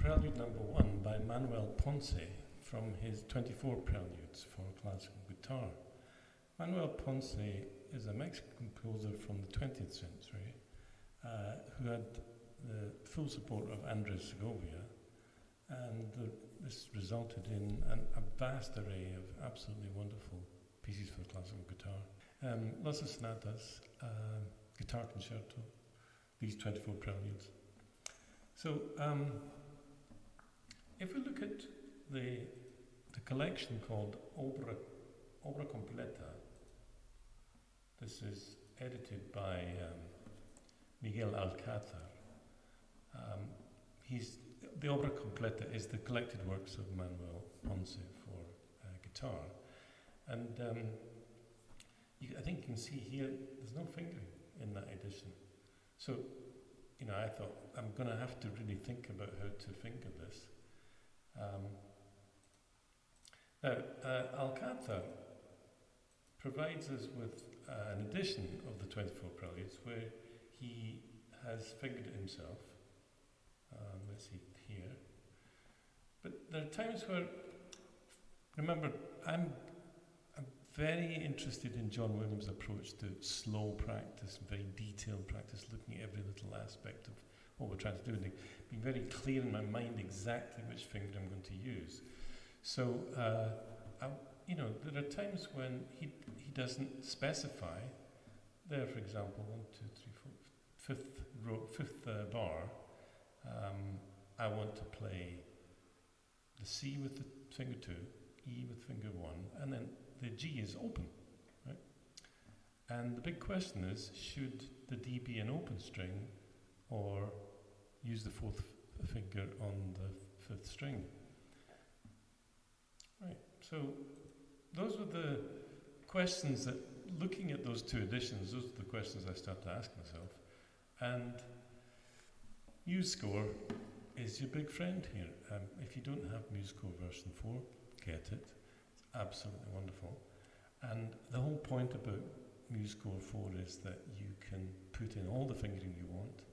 Prelude No. 1 by Manuel Ponce from his 24 Preludes for classical guitar. Manuel Ponce is a Mexican composer from the 20th century who had the full support of Andres Segovia, and this resulted in a vast array of absolutely wonderful pieces for classical guitar. Lots of sonatas, guitar concerto, these 24 preludes. So if we look at the collection called Obra Completa, this is edited by Miguel Alcázar. The Obra Completa is the collected works of Manuel Ponce for guitar, and I think you can see here there's no fingering in that edition. So, I thought I'm going to have to really think about how to finger this. Now, Alcázar provides us with an edition of the 24 Preludes where he has fingered it himself. Let's see here. But there are times where, remember, I'm very interested in John Williams' approach to slow practice, very detailed practice, looking at every little aspect of what we're trying to do, and being very clear in my mind exactly which finger I'm going to use. So, there are times when he doesn't specify. There, for example, 1, 2, 3, 4, fifth bar. I want to play the C with the finger 2, E with finger 1, and then the G is open, right? And the big question is, should the D be an open string or use the fourth finger on the fifth string? Right, so those were the questions that, looking at those two editions, those are the questions I started to ask myself. And MuseScore is your big friend here. If you don't have MuseScore version 4, get it. It's absolutely wonderful. And the whole point about MuseScore 4 is that you can put in all the fingering you want.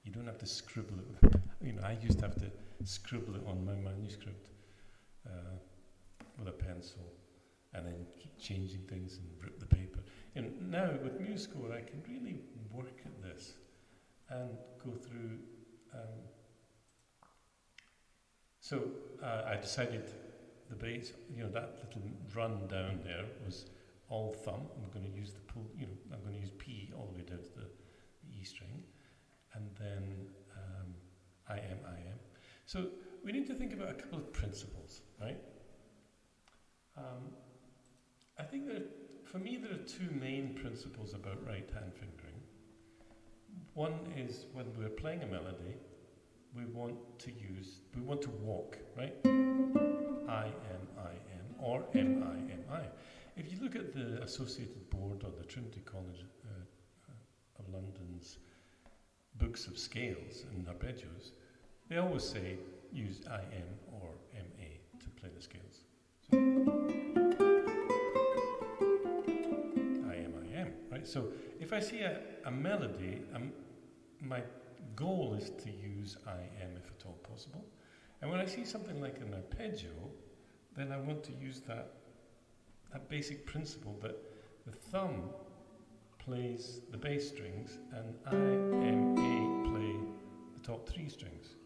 You don't have to scribble it. I used to have to scribble it on my manuscript with a pencil and then keep changing things and rip the paper. Now with MuseScore I can really work at this and go through. So I decided the bass, that little run down there was all thumb. I'm going to use the pull, I'm going to use P all the way down to the E string, and then I am. So we need to think about a couple of principles, right? I think for me there are two main principles about right hand fingering. One is when we're playing a melody, we want to walk, right? I am, or M-I. If you look at the associated board or the Trinity College of London's books of scales and arpeggios, they always say use I-M or M-A to play the scales. So, I am, right? So if I see a melody, my goal is to use I-M if at all possible. And when I see something like an arpeggio, then I want to use that basic principle that the thumb plays the bass strings and I-M-A play the top three strings.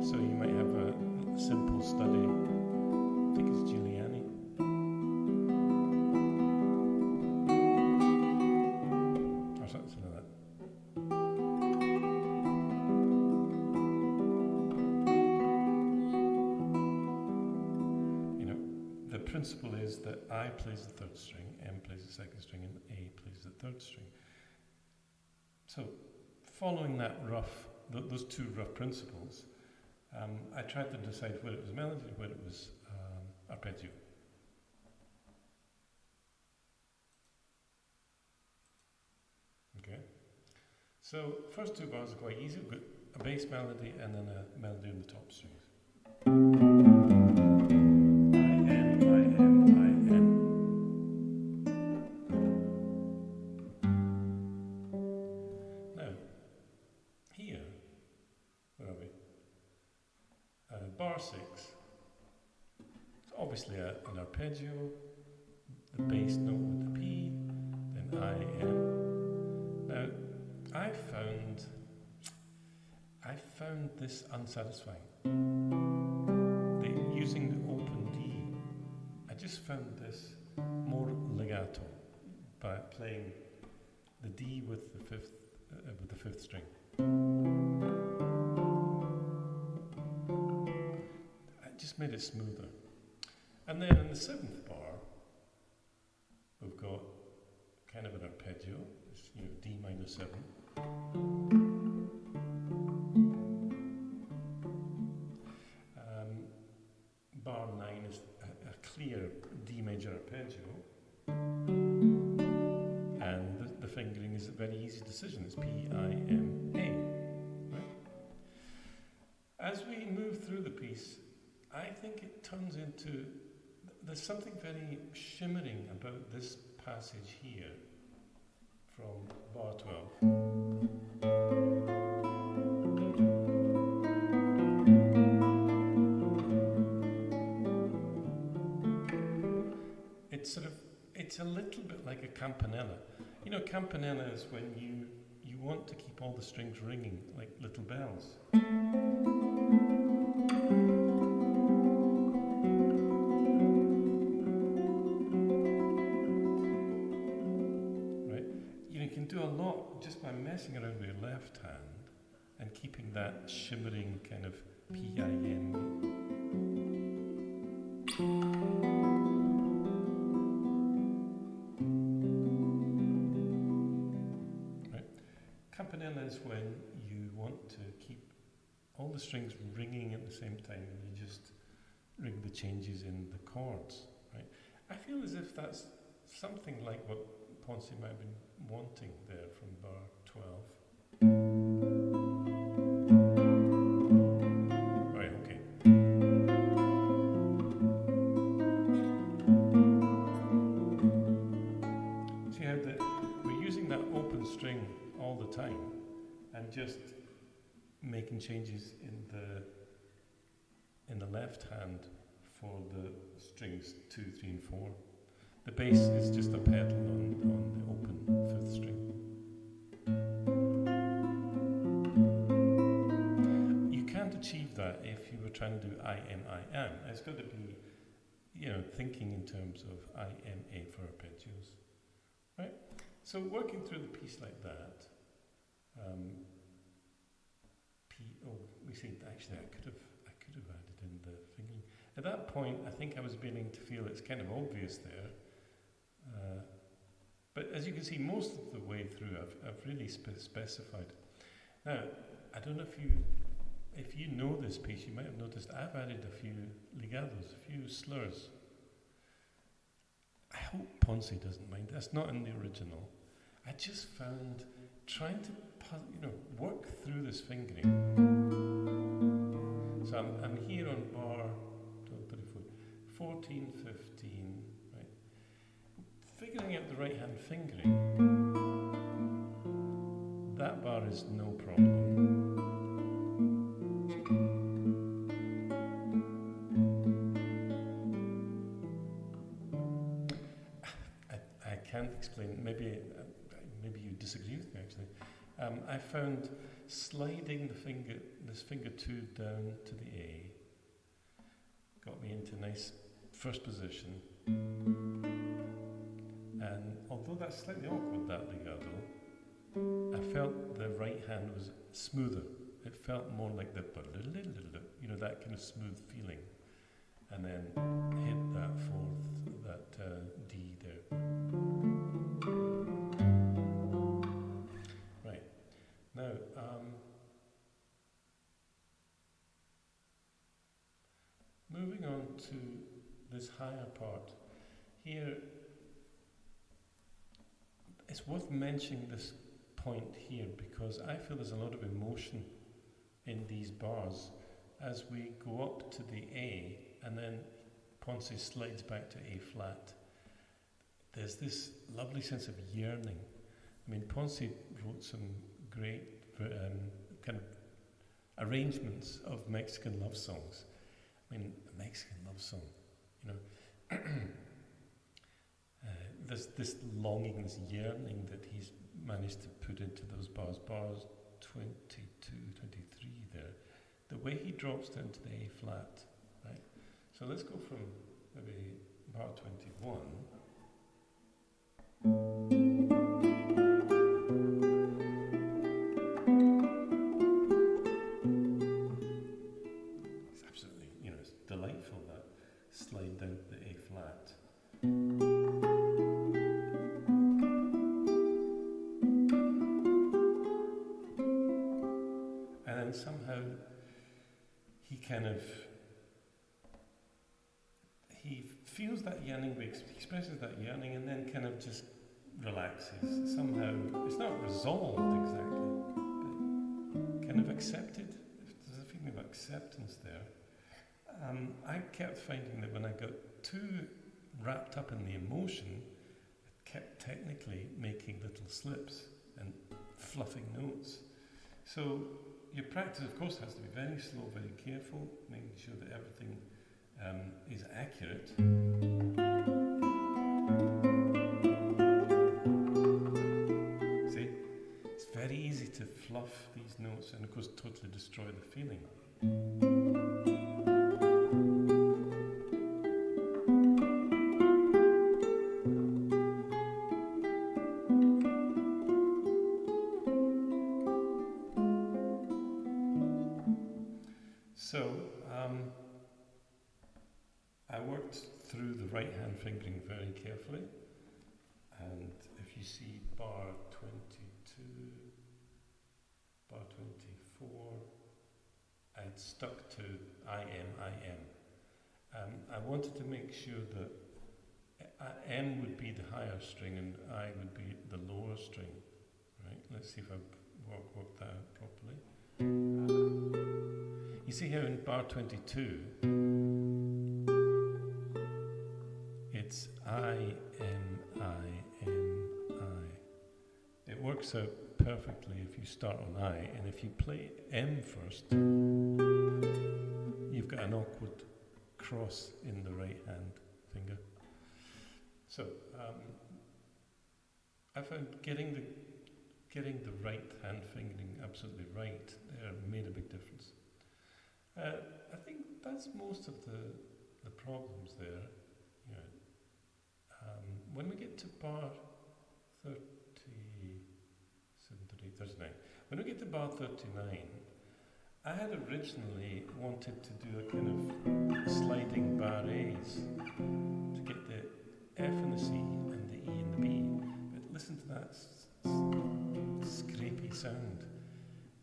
So you might have a simple study, I think it's Giuliani. Or something like that. The principle is that I plays the third string, M plays the second string, and A plays the third string. So, following those two rough principles, I tried to decide whether it was melody or whether it was arpeggio. Okay. So, first two bars are quite easy. We've got a bass melody and then a melody on the top strings. Now, here, where are we? obviously an arpeggio, the bass note with the P, then I, M. Now, I found this unsatisfying. Using the open D, I just found this more legato by playing the D with the fifth string. It just made it smoother. And then in the seventh bar, we've got kind of an arpeggio, it's, D minor 7. Bar 9 is a clear D major arpeggio, and the fingering is a very easy decision. It's P, I, M, A. Right? As we move through the piece, I think it turns into, there's something very shimmering about this passage here from bar 12. It's a little bit like a campanella. Campanella is when you want to keep all the strings ringing like little bells. Right? You can do a lot just by messing around with your left hand and keeping that shimmering kind of P-I-N. Campanella is when you want to keep all the strings ringing at the same time and you just ring the changes in the chords, right? I feel as if that's something like what Ponce might have been wanting there from bar 12. Right, okay. See how we're using that open string all the time and just making changes in the left hand for the strings 2, 3 and 4. The bass is just a pedal on the open fifth string. You can't achieve that if you were trying to do I, M, I, am. It's got to be, thinking in terms of I, M, A for arpeggios. Right? So working through the piece like that, we see. Actually, I could have added in the fingering. At that point, I think I was beginning to feel it's kind of obvious there. But as you can see, most of the way through, I've really specified. Now, I don't know if you know this piece, you might have noticed I've added a few legatos, a few slurs. I hope Ponce doesn't mind. That's not in the original. I just found trying to work through this fingering. So I'm here on bar 12, 34, 14, 15, right? Figuring out the right hand fingering, that bar is no problem. I can't explain, maybe you disagree with me actually. I found sliding this finger 2 down to the A, got me into nice first position. And although that's slightly awkward, that legato, I felt the right hand was smoother. It felt more like that kind of smooth feeling. And then hit that fourth, that D there. Right. Now, moving on to this higher part. Here, it's worth mentioning this point here because I feel there's a lot of emotion in these bars as we go up to the A and then Ponce slides back to A flat. There's this lovely sense of yearning. I mean, Ponce wrote some great kind of arrangements of Mexican love songs. I mean, a Mexican love song, you know. There's this longing, this yearning that he's managed to put into those bars. Bars 22, 23 there. The way he drops down to the A flat, right? So let's go from maybe bar 21. It's absolutely, it's delightful, that slide down to the A flat. And then somehow he feels that yearning, expresses that yearning, and then kind of just relaxes. Somehow, it's not resolved exactly, but kind of accepted. There's a feeling of acceptance there. I kept finding that when I got too wrapped up in the emotion, it kept technically making little slips and fluffing notes. So your practice, of course, has to be very slow, very careful, making sure that everything is accurate. See, it's very easy to fluff these notes and, of course, totally destroy the feeling. So, I worked through the right hand fingering very carefully, and if you see bar 22, bar 24, I'd stuck to I am. I wanted to make sure that M would be the higher string and I would be the lower string. Right? Let's see if I work that out properly. You see here in bar 22, it's I. It works out perfectly if you start on I, and if you play M first, you've got an awkward cross in the right hand finger. So I found getting the right hand fingering absolutely right there made a big difference. I think that's most of the problems there. When we get to bar 39, when we get to bar 39, I had originally wanted to do a kind of sliding barres to get the F and the C and the E and the B. But listen to that scrapey sound.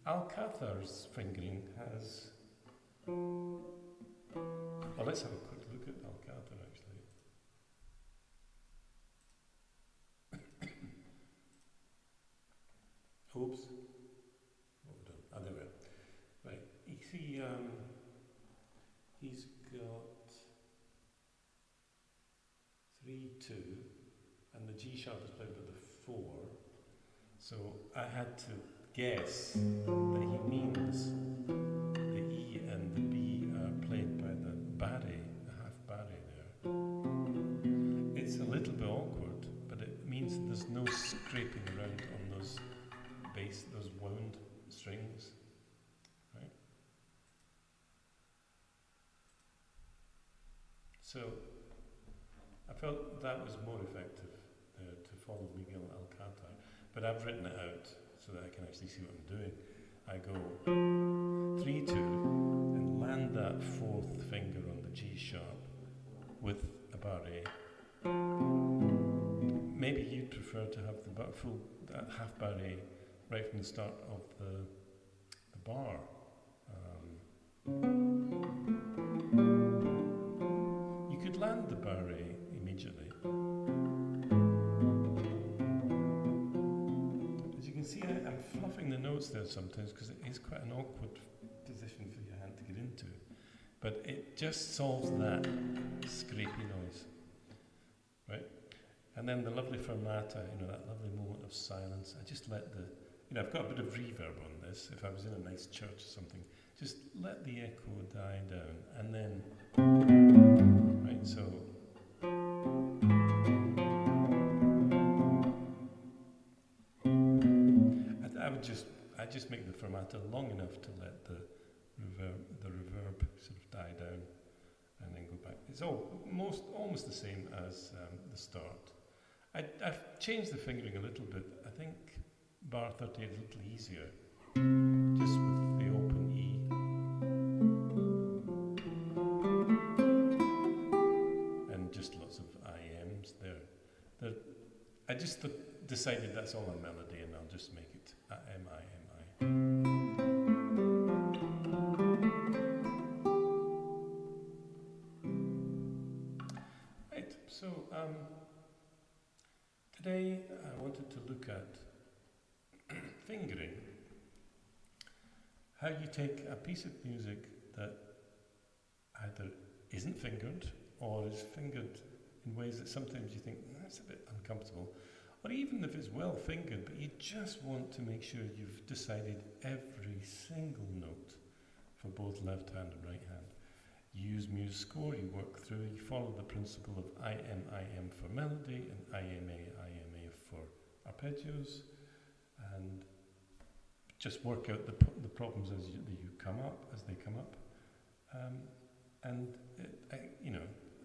Alcathar's fingering has... Well, let's have a quick look at Alcatar actually. Oops. What have we done? There we are. Right. You see, he's got 3-2, and the G sharp is played with the 4. So I had to guess that he means the E and the B are played by the barre, the half barre there. It's a little bit awkward, but it means there's no scraping around on those bass, those wound strings, right? So I felt that was more effective to follow Miguel Alcátar, but I've written it out so that I can actually see what I'm doing. I go 3-2 and land that fourth finger on the G sharp with a barre. Maybe you'd prefer to have the full half barre right from the start of the bar. You could land the barre immediately. As you can see, I'm fluffing the notes there sometimes because it is quite an awkward position for your hand to get into. But it just solves that scrapey noise, right? And then the lovely fermata, that lovely moment of silence. I just let I've got a bit of reverb on this. If I was in a nice church or something, just let the echo die down, and then, right? Right, so I just make the fermata long enough to let the reverb sort of die down and then go back. It's almost the same as the start. I've changed the fingering a little bit. I think bar 38 is a little easier, just with the open E. And just lots of IMs there. I just decided that's all a melody, and I'll just make it M-I-M-I. Right, so today I wanted to look at fingering. How you take a piece of music that either isn't fingered or is fingered in ways that sometimes you think, that's a bit uncomfortable. Or even if it's well fingered, but you just want to make sure you've decided every single note for both left hand and right hand. You use MuseScore, you work through, you follow the principle of IM for melody and IMA for arpeggios, and just work out the problems as they come up.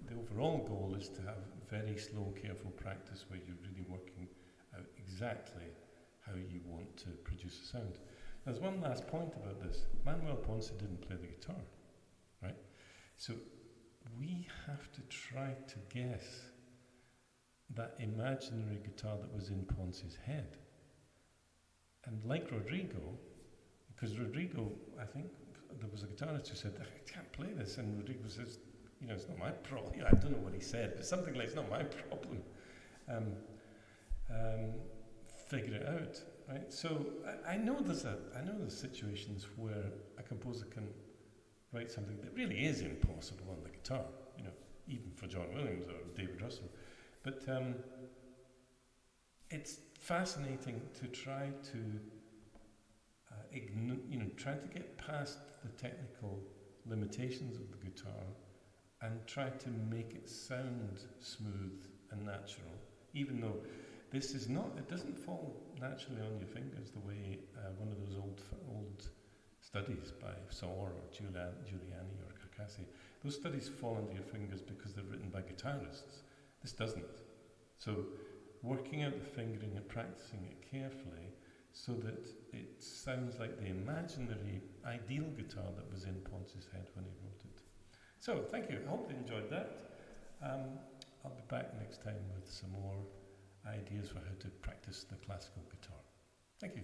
The overall goal is to have very slow, careful practice where you're really working out exactly how you want to produce a sound. There's one last point about this. Manuel Ponce didn't play the guitar, right? So we have to try to guess that imaginary guitar that was in Ponce's head. And like Rodrigo, because Rodrigo, I think there was a guitarist who said, I can't play this, and Rodrigo says, it's not my problem. I don't know what he said, but something like, it's not my problem. Figure it out, right? So I know there's situations where a composer can write something that really is impossible on the guitar, even for John Williams or David Russell. But it's fascinating to try to try to get past the technical limitations of the guitar and try to make it sound smooth and natural, even though it doesn't fall naturally on your fingers the way one of those old studies by Saur or Giuliani or Carcassi, those studies fall onto your fingers because they're written by guitarists. This doesn't. So working out the fingering and practicing it carefully so that it sounds like the imaginary ideal guitar that was in Ponce's head when he wrote it. So, thank you. I hope you enjoyed that. I'll be back next time with some more ideas for how to practice the classical guitar. Thank you.